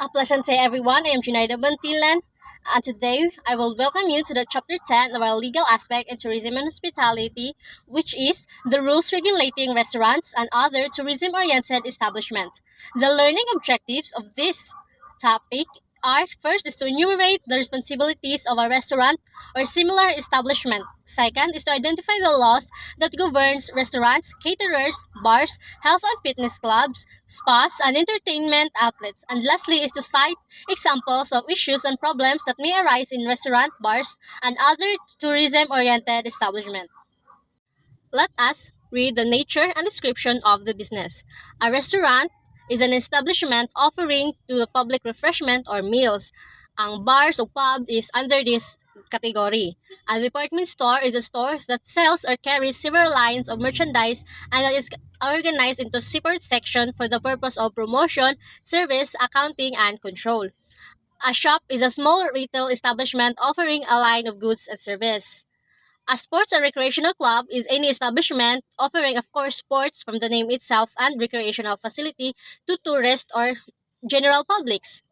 A pleasant day, everyone. I am Zenaida Bantilan, and today I will welcome you to the chapter 10 of our legal aspect in tourism and hospitality, which is the rules regulating restaurants and other tourism oriented establishments. The learning objectives of this topic are first is to enumerate the responsibilities of a restaurant or similar establishment. Second is to identify the laws that governs restaurants, caterers, bars, health and fitness clubs, spas, and entertainment outlets. And lastly is to cite examples of issues and problems that may arise in restaurant, bars, and other tourism-oriented establishments. Let us read the nature and description of the business. A restaurant is an establishment offering to the public refreshment or meals. Ang bars o pub is under this category. A department store is a store that sells or carries several lines of merchandise and that is organized into separate sections for the purpose of promotion, service, accounting, and control. A shop is a small retail establishment offering a line of goods and service. A sports and recreational club is any establishment offering, of course, sports from the name itself and recreational facility to tourists or general publics.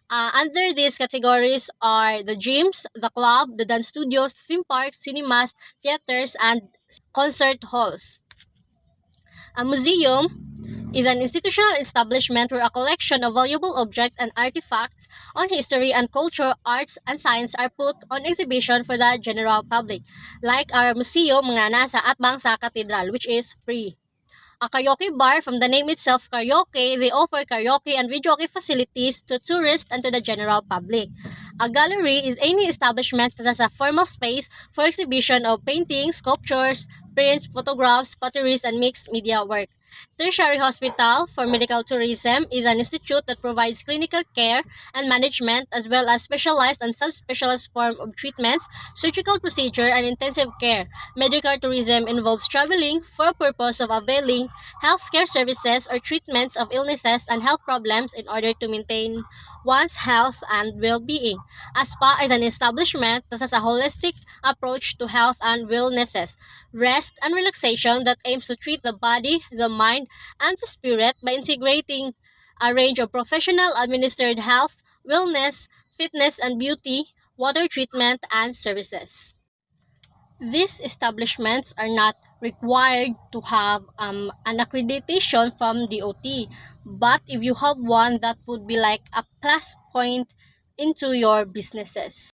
Under these categories are the gyms, the club, the dance studios, theme parks, cinemas, theaters, and concert halls. A museum is an institutional establishment where a collection of valuable objects and artifacts on history and culture, arts, and science are put on exhibition for the general public, like our museum nga nasa atbang sa cathedral, which is free. A karaoke bar, from the name itself, karaoke, they offer karaoke and videoke facilities to tourists and to the general public. A gallery is any establishment that has a formal space for exhibition of paintings, sculptures, prints, photographs, potteries, and mixed media work. Tertiary hospital for medical tourism is an institute that provides clinical care and management as well as specialized and subspecialized form of treatments, surgical procedure, and intensive care. Medical tourism involves traveling for a purpose of availing healthcare services or treatments of illnesses and health problems in order to maintain one's health and well-being. A spa is an establishment that has a holistic approach to health and wellnesses, rest, and relaxation that aims to treat the body, the mind, and the spirit by integrating a range of professional administered health, wellness, fitness and beauty, water treatment, and services. These establishments are not required to have an accreditation from DOT, but if you have one, that would be like a plus point into your businesses.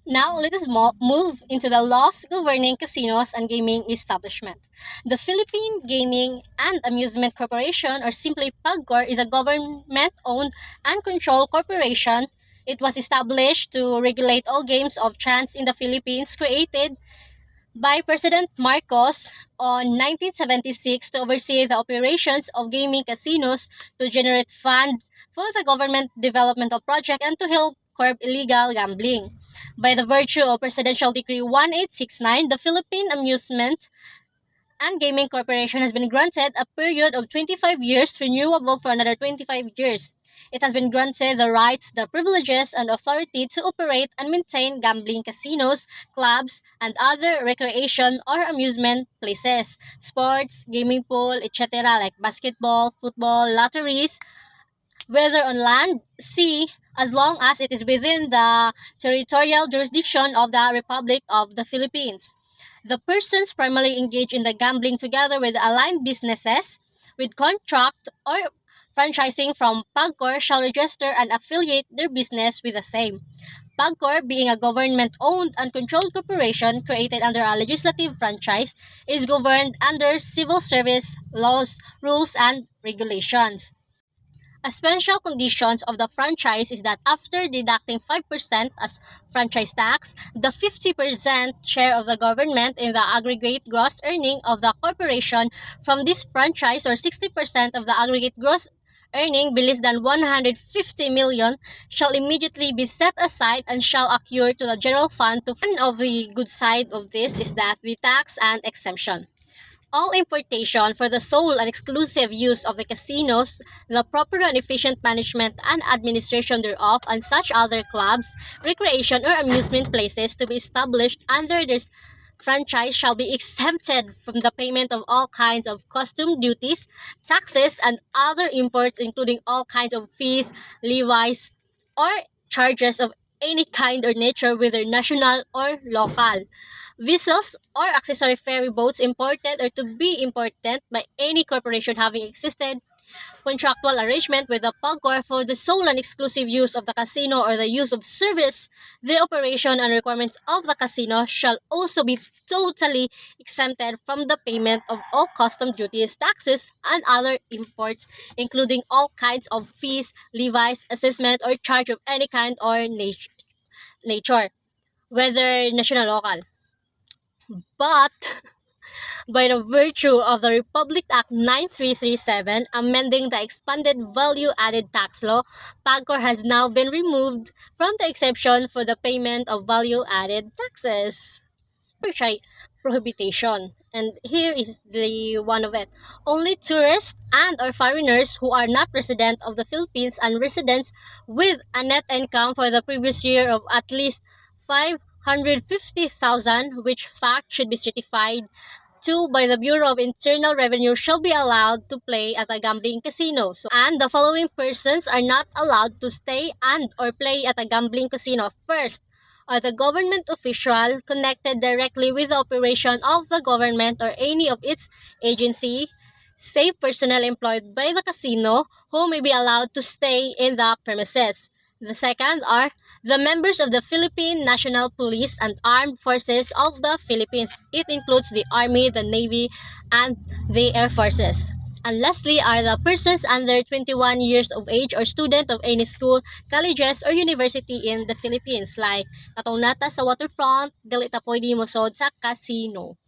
Now, let us move into the laws governing casinos and gaming establishments. The Philippine Gaming and Amusement Corporation, or simply PAGCOR, is a government-owned and controlled corporation. It was established to regulate all games of chance in the Philippines, created by President Marcos on 1976 to oversee the operations of gaming casinos, to generate funds for the government developmental project, and to help curb illegal gambling. By the virtue of Presidential Decree 1869, the Philippine Amusement and Gaming Corporation has been granted a period of 25 years, renewable for another 25 years. It has been granted the rights, the privileges, and authority to operate and maintain gambling casinos, clubs, and other recreation or amusement places, sports, gaming pool, etc., like basketball, football, lotteries, whether on land, sea, as long as it is within the territorial jurisdiction of the Republic of the Philippines. The persons primarily engage in the gambling together with aligned businesses with contract or franchising from PAGCOR shall register and affiliate their business with the same. PAGCOR, being a government-owned and controlled corporation created under a legislative franchise, is governed under civil service laws, rules, and regulations. Essential conditions of the franchise is that after deducting 5% as franchise tax, the 50% share of the government in the aggregate gross earning of the corporation from this franchise, or 60% of the aggregate gross earning be less than 150 million, shall immediately be set aside and shall accrue to the general fund. One of the good side of this is that the tax and exemption. All importation for the sole and exclusive use of the casinos, the proper and efficient management and administration thereof, and such other clubs, recreation or amusement places to be established under this franchise shall be exempted from the payment of all kinds of custom duties, taxes, and other imports, including all kinds of fees, levies, or charges of any kind or nature, whether national or local. Vessels or accessory ferry boats imported or to be imported by any corporation having existed contractual arrangement with the PAGCOR for the sole and exclusive use of the casino or the use of service, the operation and requirements of the casino shall also be totally exempted from the payment of all custom duties, taxes, and other imports, including all kinds of fees, levies, assessment, or charge of any kind or nature, whether national or local. But by the virtue of the Republic Act 9337, amending the expanded value-added tax law, PAGCOR has now been removed from the exception for the payment of value-added taxes. Try prohibition. And here is the one of it. Only tourists and or foreigners who are not resident of the Philippines and residents with a net income for the previous year of at least 550,000, which fact should be certified to by the Bureau of Internal Revenue, shall be allowed to play at a gambling casino. And the following persons are not allowed to stay and or play at a gambling casino. First, are the government official connected directly with the operation of the government or any of its agency, save personnel employed by the casino who may be allowed to stay in the premises. The second are the members of the Philippine National Police and Armed Forces of the Philippines. It includes the Army, the Navy, and the Air Forces. And lastly are the persons under 21 years of age or student of any school, colleges, or university in the Philippines, like katong nata sa waterfront, dili ta pwede mosod sa casino.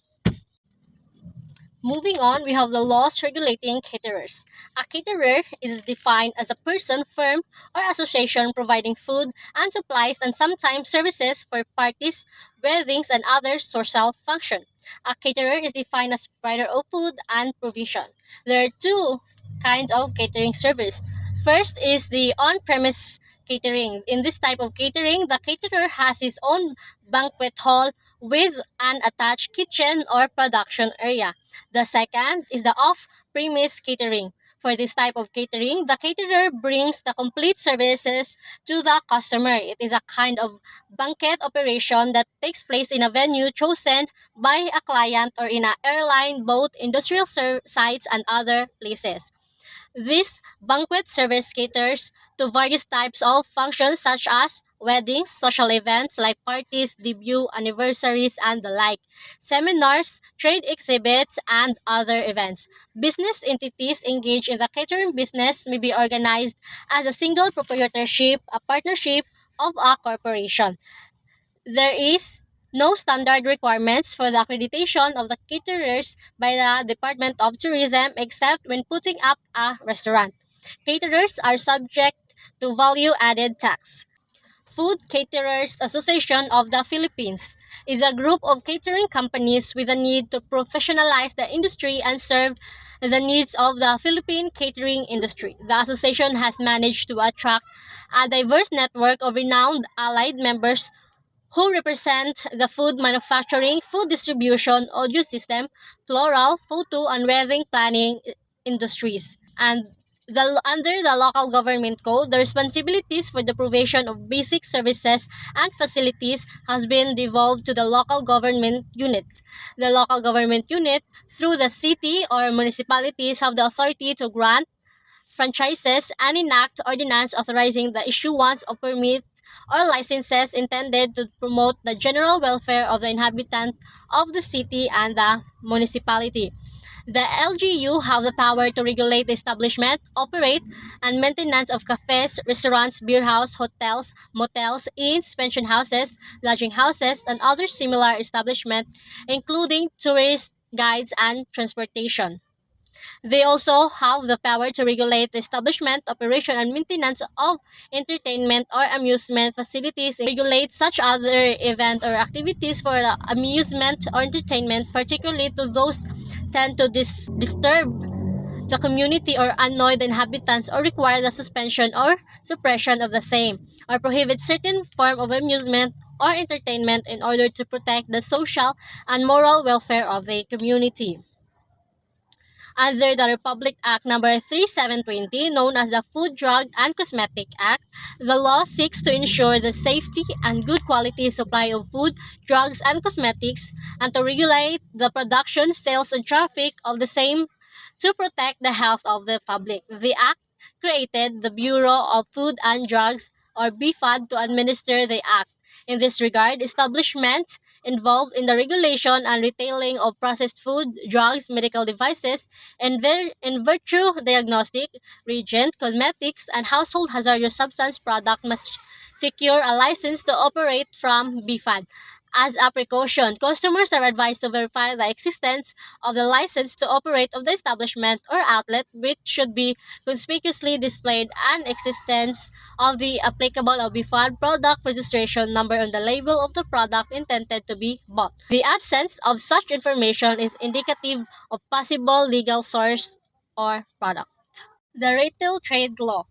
Moving on, we have the laws regulating caterers. A caterer is defined as a person, firm, or association providing food and supplies and sometimes services for parties, weddings, and other social functions. A caterer is defined as provider of food and provision. There are two kinds of catering service. First is the on-premise catering. In this type of catering, the caterer has his own banquet hall with an attached kitchen or production area. The second is the off-premise catering. For this type of catering, the caterer brings the complete services to the customer. It is a kind of banquet operation that takes place in a venue chosen by a client or in an airline, boat, industrial sites, and other places. This banquet service caters to various types of functions such as weddings, social events like parties, debut, anniversaries, and the like, seminars, trade exhibits, and other events. Business entities engaged in the catering business may be organized as a single proprietorship, a partnership, of a corporation. There is no standard requirements for the accreditation of the caterers by the Department of Tourism except when putting up a restaurant. Caterers are subject to value-added tax. Food Caterers Association of the Philippines is a group of catering companies with a need to professionalize the industry and serve the needs of the Philippine catering industry. The association has managed to attract a diverse network of renowned allied members who represent the food manufacturing, food distribution, audio system, floral, photo, and wedding planning industries. And under the local government code, the responsibilities for the provision of basic services and facilities has been devolved to the local government units. The local government unit, through the city or municipalities, have the authority to grant franchises and enact ordinance authorizing the issuance of permits or licenses intended to promote the general welfare of the inhabitant of the city and the municipality. The LGU have the power to regulate the establishment, operate, and maintenance of cafes, restaurants, beer house, hotels, motels, inns, pension houses, lodging houses, and other similar establishments, including tourist guides and transportation. They also have the power to regulate the establishment, operation, and maintenance of entertainment or amusement facilities, and regulate such other event or activities for amusement or entertainment, particularly to those tend to disturb the community or annoy the inhabitants or require the suspension or suppression of the same, or prohibit certain form of amusement or entertainment in order to protect the social and moral welfare of the community. Under the Republic Act Number 3720, known as the Food, Drug, and Cosmetic Act, the law seeks to ensure the safety and good quality supply of food, drugs, and cosmetics, and to regulate the production, sales, and traffic of the same to protect the health of the public. The Act created the Bureau of Food and Drugs, or BFAD, to administer the Act. In this regard, establishments involved in the regulation and retailing of processed food, drugs, medical devices, and in virtue diagnostic, reagent, cosmetics, and household hazardous substance product must secure a license to operate from BFAD. As a precaution, customers are advised to verify the existence of the license to operate of the establishment or outlet, which should be conspicuously displayed, and existence of the applicable or BFAD product registration number on the label of the product intended to be bought. The absence of such information is indicative of possible legal source or product. The Retail Trade Law.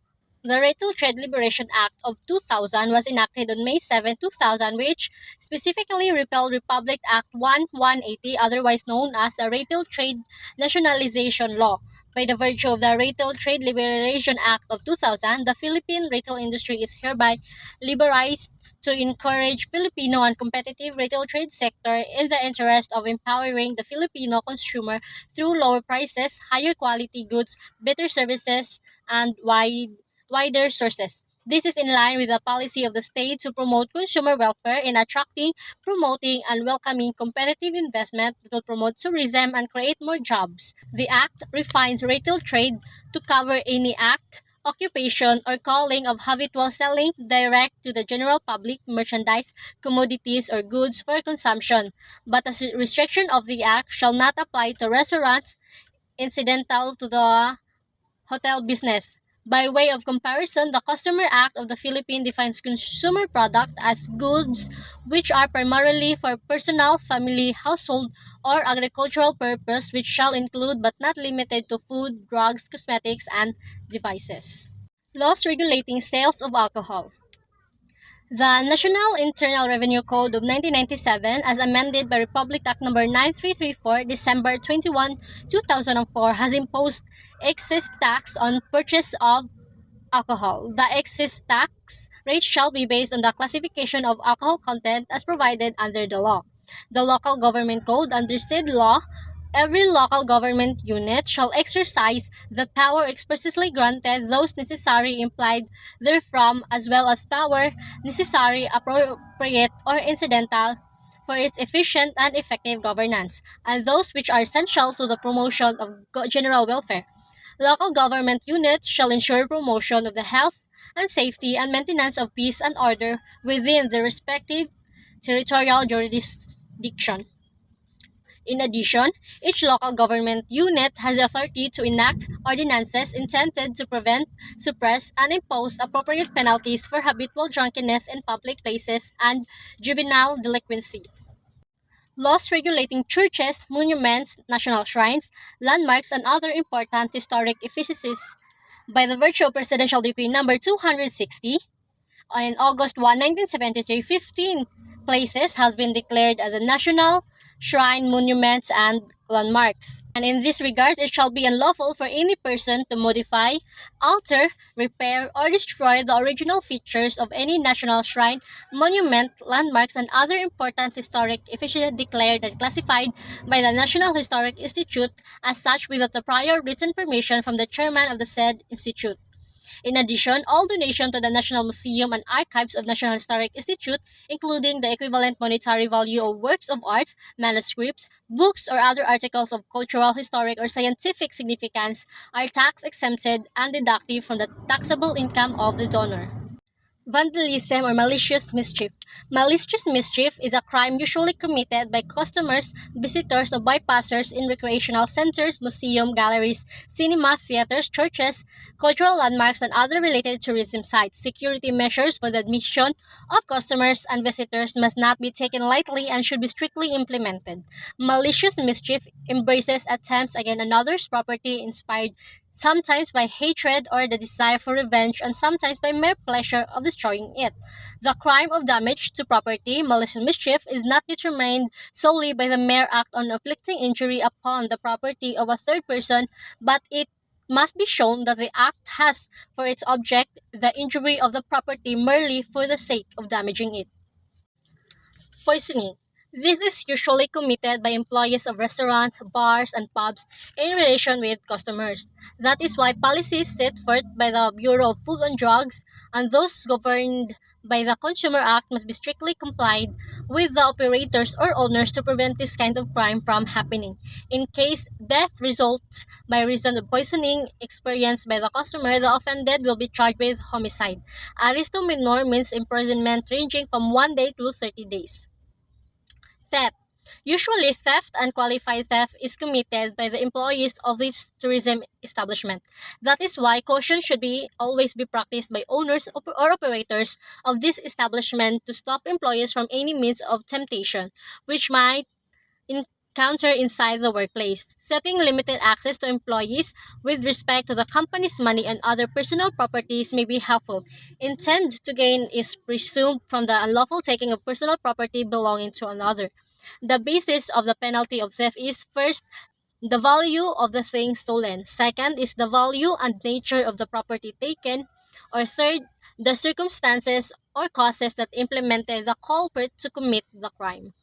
The Retail Trade Liberation Act of 2000 was enacted on May 7, 2000, which specifically repealed Republic Act 1180, otherwise known as the Retail Trade Nationalization Law. By the virtue of the Retail Trade Liberation Act of 2000, the Philippine retail industry is hereby liberalized to encourage Filipino and competitive retail trade sector in the interest of empowering the Filipino consumer through lower prices, higher quality goods, better services, and wider sources. This is in line with the policy of the state to promote consumer welfare in attracting, promoting, and welcoming competitive investment that will promote tourism and create more jobs. The Act refines retail trade to cover any act, occupation, or calling of habitual selling direct to the general public merchandise, commodities, or goods for consumption, but a restriction of the Act shall not apply to restaurants incidental to the hotel business. By way of comparison, the Customer Act of the Philippines defines consumer product as goods which are primarily for personal, family, household, or agricultural purpose, which shall include but not limited to food, drugs, cosmetics, and devices. Laws regulating sales of alcohol. The National Internal Revenue Code of 1997, as amended by Republic Act Number 9334, December 21, 2004, has imposed excess tax on purchase of alcohol. The excess tax rate shall be based on the classification of alcohol content as provided under the law. The Local Government Code. Under said law, every local government unit shall exercise the power expressly granted, those necessary implied therefrom, as well as power necessary, appropriate, or incidental for its efficient and effective governance, and those which are essential to the promotion of general welfare. Local government units shall ensure promotion of the health and safety and maintenance of peace and order within the respective territorial jurisdiction. In addition, each local government unit has the authority to enact ordinances intended to prevent, suppress, and impose appropriate penalties for habitual drunkenness in public places and juvenile delinquency. Laws regulating churches, monuments, national shrines, landmarks, and other important historic edifices. By the virtue of Presidential Decree Number 260, on August 1, 1973, 15 places has been declared as a national shrine, monuments, and landmarks. And in this regard, it shall be unlawful for any person to modify, alter, repair, or destroy the original features of any national shrine, monument, landmarks, and other important historic edifices declared and classified by the National Historic Institute as such without the prior written permission from the chairman of the said institute. In addition, all donation to the National Museum and Archives of National Historic Institute, including the equivalent monetary value of works of art, manuscripts, books, or other articles of cultural, historic, or scientific significance, are tax exempted and deductible from the taxable income of the donor. Vandalism or malicious mischief. Malicious mischief is a crime usually committed by customers, visitors, or bypassers in recreational centers, museums, galleries, cinema, theaters, churches, cultural landmarks, and other related tourism sites. Security measures for the admission of customers and visitors must not be taken lightly and should be strictly implemented. Malicious mischief embraces attempts against another's property inspired sometimes by hatred or the desire for revenge, and sometimes by mere pleasure of destroying it. The crime of damage to property, malicious mischief, is not determined solely by the mere act of inflicting injury upon the property of a third person, but it must be shown that the act has for its object the injury of the property merely for the sake of damaging it. Poisoning. This is usually committed by employees of restaurants, bars, and pubs in relation with customers. That is why policies set forth by the Bureau of Food and Drugs and those governed by the Consumer Act must be strictly complied with the operators or owners to prevent this kind of crime from happening. In case death results by reason of poisoning experienced by the customer, the offended will be charged with homicide. Arresto minor means imprisonment ranging from 1 day to 30 days. Theft. Usually, theft and qualified theft is committed by the employees of this tourism establishment. That is why caution should be always be practiced by owners or operators of this establishment to stop employees from any means of temptation, which might encounter inside the workplace. Setting limited access to employees with respect to the company's money and other personal properties may be helpful. Intent to gain is presumed from the unlawful taking of personal property belonging to another. The basis of the penalty of theft is first, the value of the thing stolen. Second is the value and nature of the property taken. Or third, the circumstances or causes that implemented the culprit to commit the crime.